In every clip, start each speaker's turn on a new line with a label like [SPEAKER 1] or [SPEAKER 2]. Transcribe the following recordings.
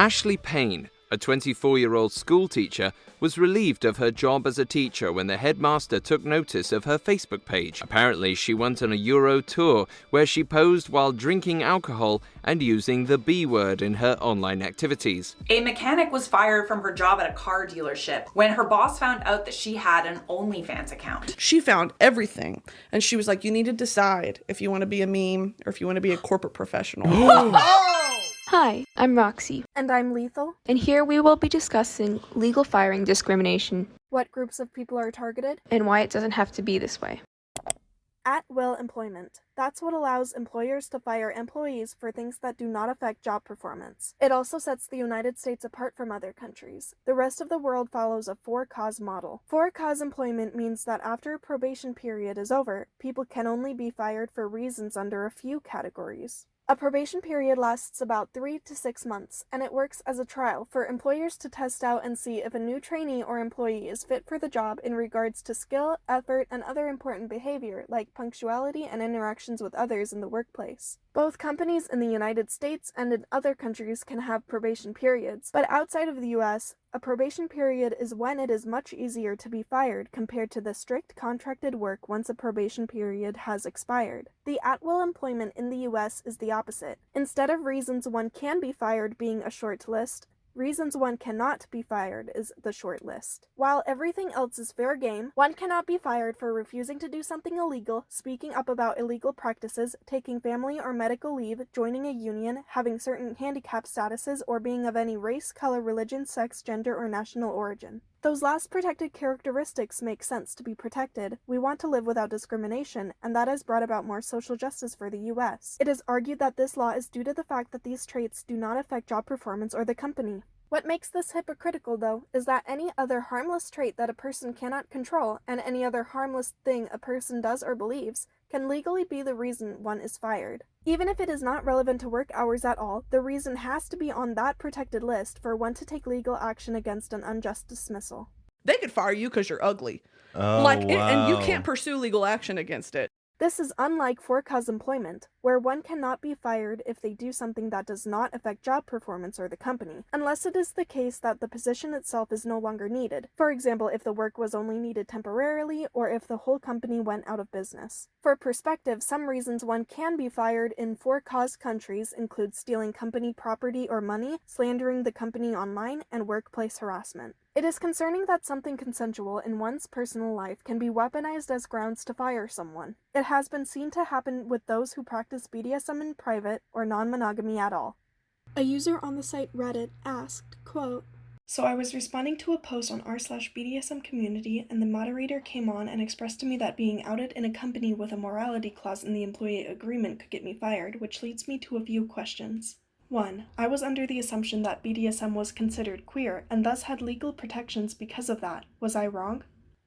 [SPEAKER 1] Ashley Payne, a 24-year-old schoolteacher, was relieved of her job as a teacher when the headmaster took notice of her Facebook page. Apparently, she went on a Euro tour where she posed while drinking alcohol and using the B word in her online activities.
[SPEAKER 2] A mechanic was fired from her job at a car dealership when her boss found out that she had an OnlyFans account.
[SPEAKER 3] She found everything, and she was like, you need to decide if you want to be a meme or if you want to be a corporate professional.
[SPEAKER 4] Hi, I'm Roxy.
[SPEAKER 5] And I'm Lethal.
[SPEAKER 4] And here we will be discussing legal firing discrimination.
[SPEAKER 5] What groups of people are targeted?
[SPEAKER 4] And why it doesn't have to be this way.
[SPEAKER 5] At-will employment. That's what allows employers to fire employees for things that do not affect job performance. It also sets the United States apart from other countries. The rest of the world follows a for-cause model. For-cause employment means that after a probation period is over, people can only be fired for reasons under a few categories. A probation period lasts about 3 to 6 months, and it works as a trial for employers to test out and see if a new trainee or employee is fit for the job in regards to skill, effort, and other important behavior like punctuality and interactions with others in the workplace. Both companies in the United States and in other countries can have probation periods, but outside of the US, a probation period is when it is much easier to be fired compared to the strict contracted work once a probation period has expired. The at-will employment in the US is the opposite. Instead of reasons one can be fired being a short list, reasons one cannot be fired is the short list. While everything else is fair game, one cannot be fired for refusing to do something illegal, speaking up about illegal practices, taking family or medical leave, joining a union, having certain handicap statuses, or being of any race, color, religion, sex, gender, or national origin. Those last protected characteristics make sense to be protected. We want to live without discrimination, and that has brought about more social justice for the US. It is argued that this law is due to the fact that these traits do not affect job performance or the company. What makes this hypocritical, though, is that any other harmless trait that a person cannot control, and any other harmless thing a person does or believes, can legally be the reason one is fired. Even if it is not relevant to work hours at all, the reason has to be on that protected list for one to take legal action against an unjust dismissal.
[SPEAKER 3] They could fire you because you're ugly.
[SPEAKER 6] Oh,
[SPEAKER 3] and you can't pursue legal action against it.
[SPEAKER 5] This is unlike for-cause employment, where one cannot be fired if they do something that does not affect job performance or the company, unless it is the case that the position itself is no longer needed. For example, if the work was only needed temporarily, or if the whole company went out of business. For perspective, some reasons one can be fired in for-cause countries include stealing company property or money, slandering the company online, and workplace harassment. It is concerning that something consensual in one's personal life can be weaponized as grounds to fire someone. It has been seen to happen with those who practice BDSM in private or non-monogamy at all.
[SPEAKER 7] A user on the site Reddit asked, quote,
[SPEAKER 8] "So I was responding to a post on r/BDSM community, and the moderator came on and expressed to me that being outed in a company with a morality clause in the employee agreement could get me fired, which leads me to a few questions. 1. I was under the assumption that BDSM was considered queer, and thus had legal protections because of that. Was I wrong?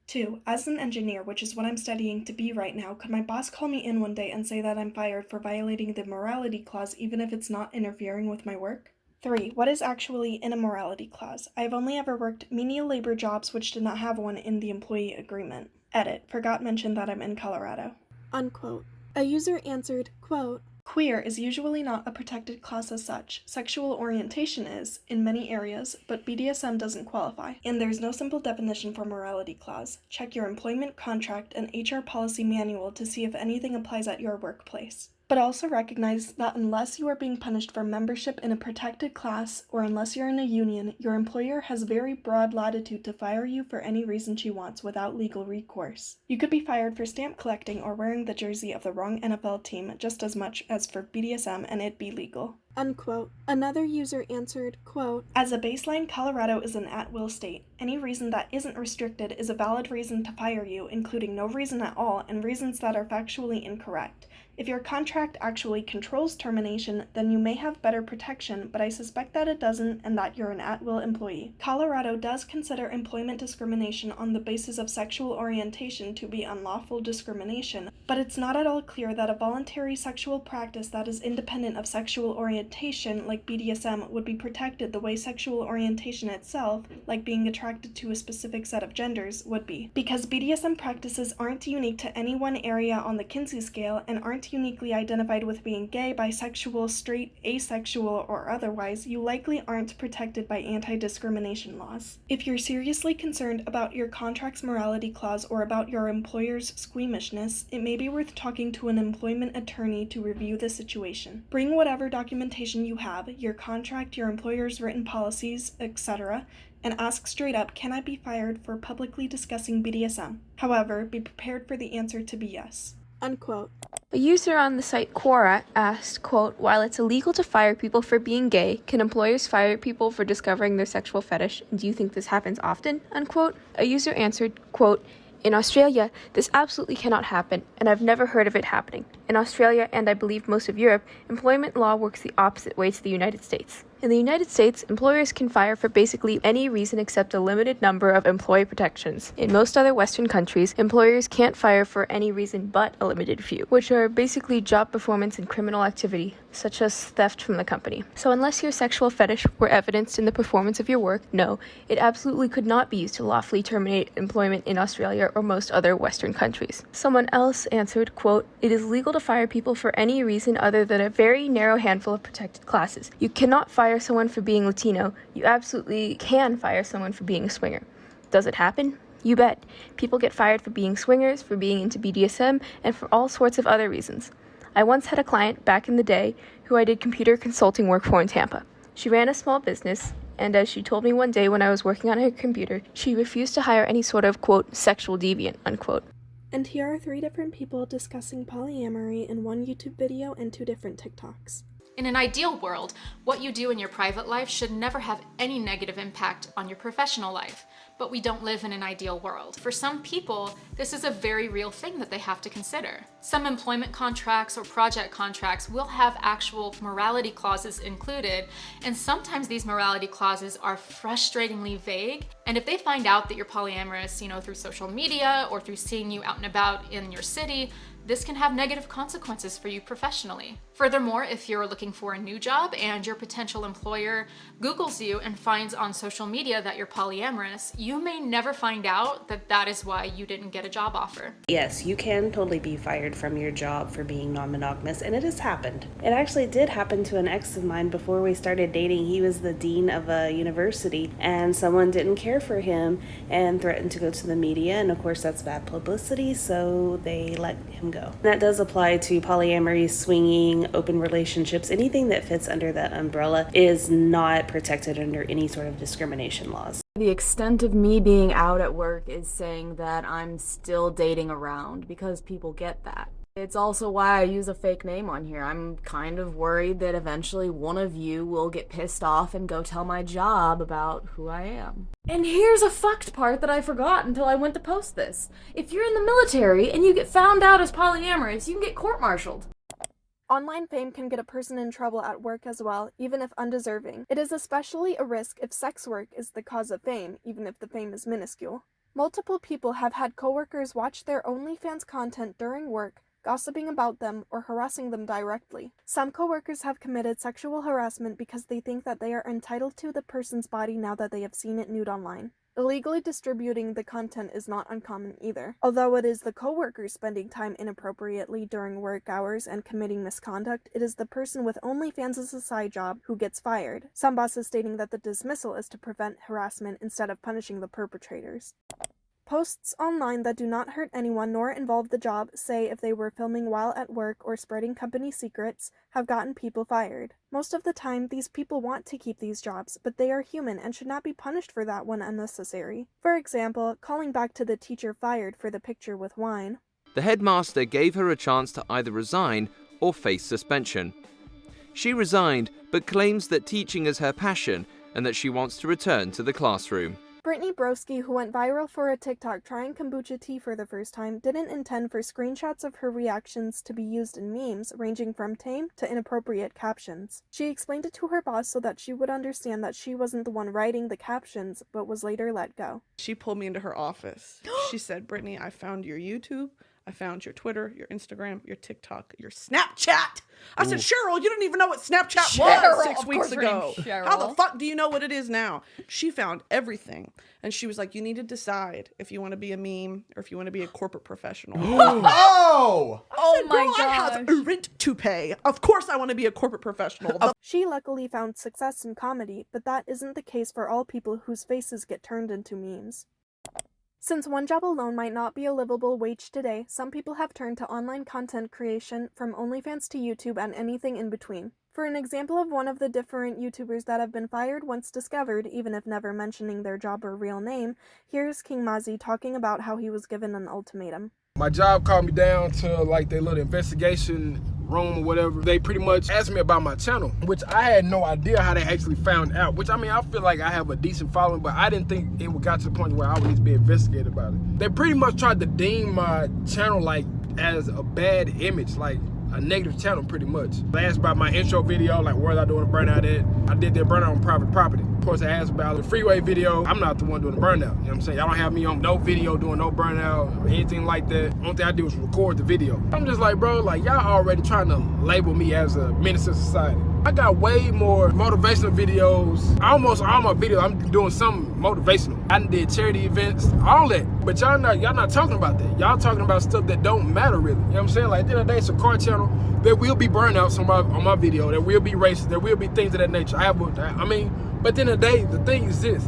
[SPEAKER 8] 2. As an engineer, which is what I'm studying to be right now, could my boss call me in one day and say that I'm fired for violating the morality clause even if it's not interfering with my work? 3. What is actually in a morality clause? I've only ever worked menial labor jobs which did not have one in the employee agreement. Edit. Forgot mention that I'm in Colorado."
[SPEAKER 7] Unquote. A user answered, quote,
[SPEAKER 8] "Queer is usually not a protected class as such. Sexual orientation is, in many areas, but BDSM doesn't qualify. And there's no simple definition for morality clause. Check your employment contract and HR policy manual to see if anything applies at your workplace. But also recognize that unless you are being punished for membership in a protected class or unless you're in a union, your employer has very broad latitude to fire you for any reason she wants without legal recourse. You could be fired for stamp collecting or wearing the jersey of the wrong NFL team just as much as for BDSM, and it'd be legal."
[SPEAKER 7] Unquote. Another user answered, quote,
[SPEAKER 8] "As a baseline, Colorado is an at-will state. Any reason that isn't restricted is a valid reason to fire you, including no reason at all and reasons that are factually incorrect. If your contract actually controls termination, then you may have better protection, but I suspect that it doesn't and that you're an at-will employee. Colorado does consider employment discrimination on the basis of sexual orientation to be unlawful discrimination, but it's not at all clear that a voluntary sexual practice that is independent of sexual orientation, like BDSM, would be protected the way sexual orientation itself, like being attracted to a specific set of genders, would be. Because BDSM practices aren't unique to any one area on the Kinsey scale and aren't not uniquely identified with being gay, bisexual, straight, asexual, or otherwise, you likely aren't protected by anti-discrimination laws. If you're seriously concerned about your contract's morality clause or about your employer's squeamishness, it may be worth talking to an employment attorney to review the situation. Bring whatever documentation you have, your contract, your employer's written policies, etc., and ask straight up, can I be fired for publicly discussing BDSM? However, be prepared for the answer to be yes.
[SPEAKER 5] Unquote.
[SPEAKER 4] A user on the site Quora asked, quote, while it's illegal to fire people for being gay, can employers fire people for discovering their sexual fetish? And do you think this happens often? Unquote. A user answered, quote, in Australia, this absolutely cannot happen, and I've never heard of it happening. In Australia, and I believe most of Europe, employment law works the opposite way to the United States. In the United States, employers can fire for basically any reason except a limited number of employee protections. In most other Western countries, employers can't fire for any reason but a limited few, which are basically job performance and criminal activity, such as theft from the company. So unless your sexual fetish were evidenced in the performance of your work, no, it absolutely could not be used to lawfully terminate employment in Australia or most other Western countries. Someone else answered, quote, it is legal to fire people for any reason other than a very narrow handful of protected classes. You cannot fire someone for being Latino. You absolutely can fire someone for being a swinger. Does it happen? You bet. People get fired for being swingers, for being into BDSM, and for all sorts of other reasons. I once had a client back in the day who I did computer consulting work for in Tampa. She ran a small business, and as she told me one day when I was working on her computer, she refused to hire any sort of, quote, sexual deviant, unquote.
[SPEAKER 5] And here are 3 different people discussing polyamory in one YouTube video and 2 different TikToks.
[SPEAKER 6] In an ideal world, what you do in your private life should never have any negative impact on your professional life. But we don't live in an ideal world. For some people, this is a very real thing that they have to consider. Some employment contracts or project contracts will have actual morality clauses included, and sometimes these morality clauses are frustratingly vague. And if they find out that you're polyamorous, through social media or through seeing you out and about in your city, this can have negative consequences for you professionally. Furthermore, if you're looking for a new job and your potential employer Googles you and finds on social media that you're polyamorous, you may never find out that that is why you didn't get a job offer.
[SPEAKER 9] Yes, you can totally be fired from your job for being non-monogamous, and it has happened. It actually did happen to an ex of mine before we started dating. He was the dean of a university, and someone didn't care for him and threatened to go to the media, and of course that's bad publicity, so they let him go. That does apply to polyamory, swinging, open relationships. Anything that fits under that umbrella is not protected under any sort of discrimination laws.
[SPEAKER 10] The extent of me being out at work is saying that I'm still dating around, because people get that. It's also why I use a fake name on here. I'm kind of worried that eventually one of you will get pissed off and go tell my job about who I am. And here's a fucked part that I forgot until I went to post this. If you're in the military and you get found out as polyamorous, you can get court-martialed.
[SPEAKER 5] Online fame can get a person in trouble at work as well, even if undeserving. It is especially a risk if sex work is the cause of fame, even if the fame is minuscule. Multiple people have had coworkers watch their OnlyFans content during work, gossiping about them or harassing them directly. Some coworkers have committed sexual harassment because they think that they are entitled to the person's body now that they have seen it nude online. Illegally distributing the content is not uncommon either. Although it is the coworkers spending time inappropriately during work hours and committing misconduct, it is the person with OnlyFans as a side job who gets fired. Some bosses stating that the dismissal is to prevent harassment instead of punishing the perpetrators. Posts online that do not hurt anyone nor involve the job, say if they were filming while at work or spreading company secrets, have gotten people fired. Most of the time, these people want to keep these jobs, but they are human and should not be punished for that when unnecessary. For example, calling back to the teacher fired for the picture with wine.
[SPEAKER 1] The headmaster gave her a chance to either resign or face suspension. She resigned, but claims that teaching is her passion and that she wants to return to the classroom.
[SPEAKER 5] Brittany Broski, who went viral for a TikTok trying kombucha tea for the first time, didn't intend for screenshots of her reactions to be used in memes, ranging from tame to inappropriate captions. She explained it to her boss so that she would understand that she wasn't the one writing the captions, but was later let go.
[SPEAKER 3] She pulled me into her office. She said, Brittany, I found your YouTube. I found your Twitter, your Instagram, your TikTok, your Snapchat. I said, Cheryl, you didn't even know what Snapchat was 6 weeks ago. How the fuck do you know what it is now? She found everything. And she was like, you need to decide if you want to be a meme or if you want to be a corporate professional.
[SPEAKER 11] Oh!
[SPEAKER 3] I said, girl, I have a rent to pay. Of course I want to be a corporate professional.
[SPEAKER 5] She luckily found success in comedy, but that isn't the case for all people whose faces get turned into memes. Since one job alone might not be a livable wage today, some people have turned to online content creation, from OnlyFans to YouTube and anything in between. For an example of one of the different YouTubers that have been fired once discovered, even if never mentioning their job or real name, here's King Mazi talking about how he was given an ultimatum.
[SPEAKER 12] My job called me down to like their little investigation room or whatever. They pretty much asked me about my channel, which I had no idea how they actually found out. Which, I mean, I feel like I have a decent following, but I didn't think it got to the point where I would need to be investigated about it. They pretty much tried to deem my channel like as a bad image, like a negative channel pretty much. They asked about my intro video, like where was I doing a burnout at. I did that burnout on private property. Of course, I asked about the freeway video. I'm not the one doing the burnout, you know what I'm saying? Y'all don't have me on no video doing no burnout or anything like that. Only thing I did was record the video. I'm just like, bro, like y'all already trying to label me as a menace to society. I got way more motivational videos. Almost all my videos, I'm doing something motivational. I did charity events, all that. But y'all not talking about that. Y'all talking about stuff that don't matter really. You know what I'm saying? Like at the end of the day, it's a car channel. There will be burnouts on my video. There will be races. There will be things of that nature. But at the end of the day, the thing is this.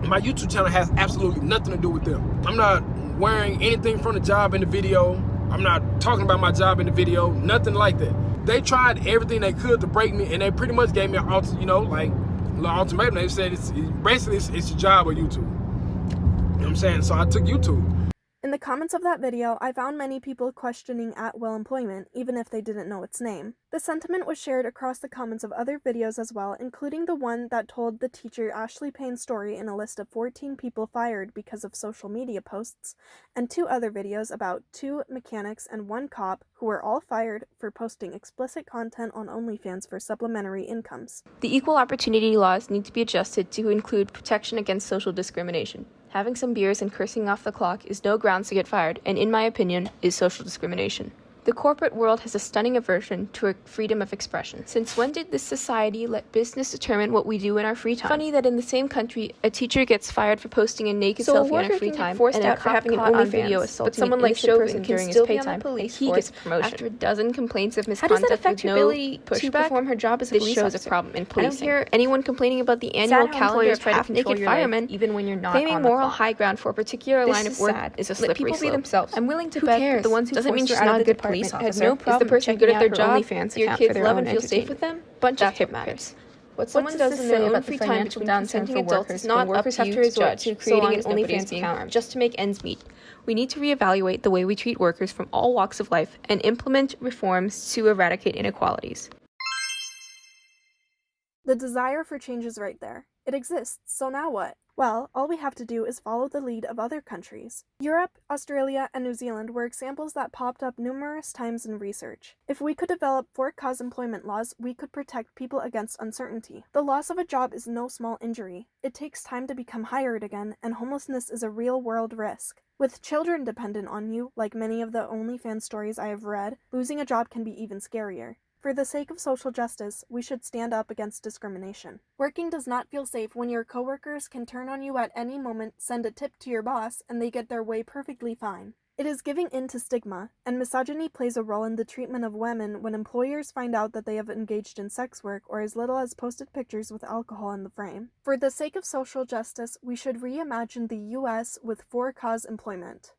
[SPEAKER 12] My YouTube channel has absolutely nothing to do with them. I'm not wearing anything from the job in the video. I'm not talking about my job in the video. Nothing like that. They tried everything they could to break me, and they pretty much gave me an ultimatum. They said it's your job or YouTube. You know what I'm saying? So I took YouTube.
[SPEAKER 5] In the comments of that video, I found many people questioning at-will employment, even if they didn't know its name. The sentiment was shared across the comments of other videos as well, including the one that told the teacher Ashley Payne's story in a list of 14 people fired because of social media posts, and 2 other videos about 2 mechanics and 1 cop who were all fired for posting explicit content on OnlyFans for supplementary incomes.
[SPEAKER 4] The equal opportunity laws need to be adjusted to include protection against social discrimination. Having some beers and cursing off the clock is no grounds to get fired, and in my opinion, is social discrimination. The corporate world has a stunning aversion to freedom of expression. Since when did this society let business determine what we do in our free time? Funny that in the same country, a teacher gets fired for posting a naked selfie in her free time, and a cop caught on video assaulting someone like Chauvin during his paytime, and he gets promotion. After a dozen complaints of misconduct, how does that affect your ability to perform her job as a police officer? This shows a problem in policing. I don't hear anyone complaining about the annual calendar of half-naked firemen, even when you're not claiming moral high ground for a particular line of work is a slippery slope. I'm willing to bet the ones who doesn't mean she's not a good police officer. No problem. Is the person good at their job? Do your kids love and feel safe with them? Bunch of hypocrites. What someone does in their own free time between consenting adults is not up to you to judge, to creating an OnlyFans account just to make ends meet. We need to reevaluate the way we treat workers from all walks of life and implement reforms to eradicate inequalities.
[SPEAKER 5] The desire for change is right there. It exists, so now what? Well, all we have to do is follow the lead of other countries. Europe, Australia, and New Zealand were examples that popped up numerous times in research. If we could develop for-cause employment laws, we could protect people against uncertainty. The loss of a job is no small injury. It takes time to become hired again, and homelessness is a real-world risk. With children dependent on you, like many of the OnlyFans stories I have read, losing a job can be even scarier. For the sake of social justice, we should stand up against discrimination. Working does not feel safe when your coworkers can turn on you at any moment, send a tip to your boss, and they get their way perfectly fine. It is giving in to stigma, and misogyny plays a role in the treatment of women when employers find out that they have engaged in sex work or as little as posted pictures with alcohol in the frame. For the sake of social justice, we should reimagine the U.S. with for-cause employment.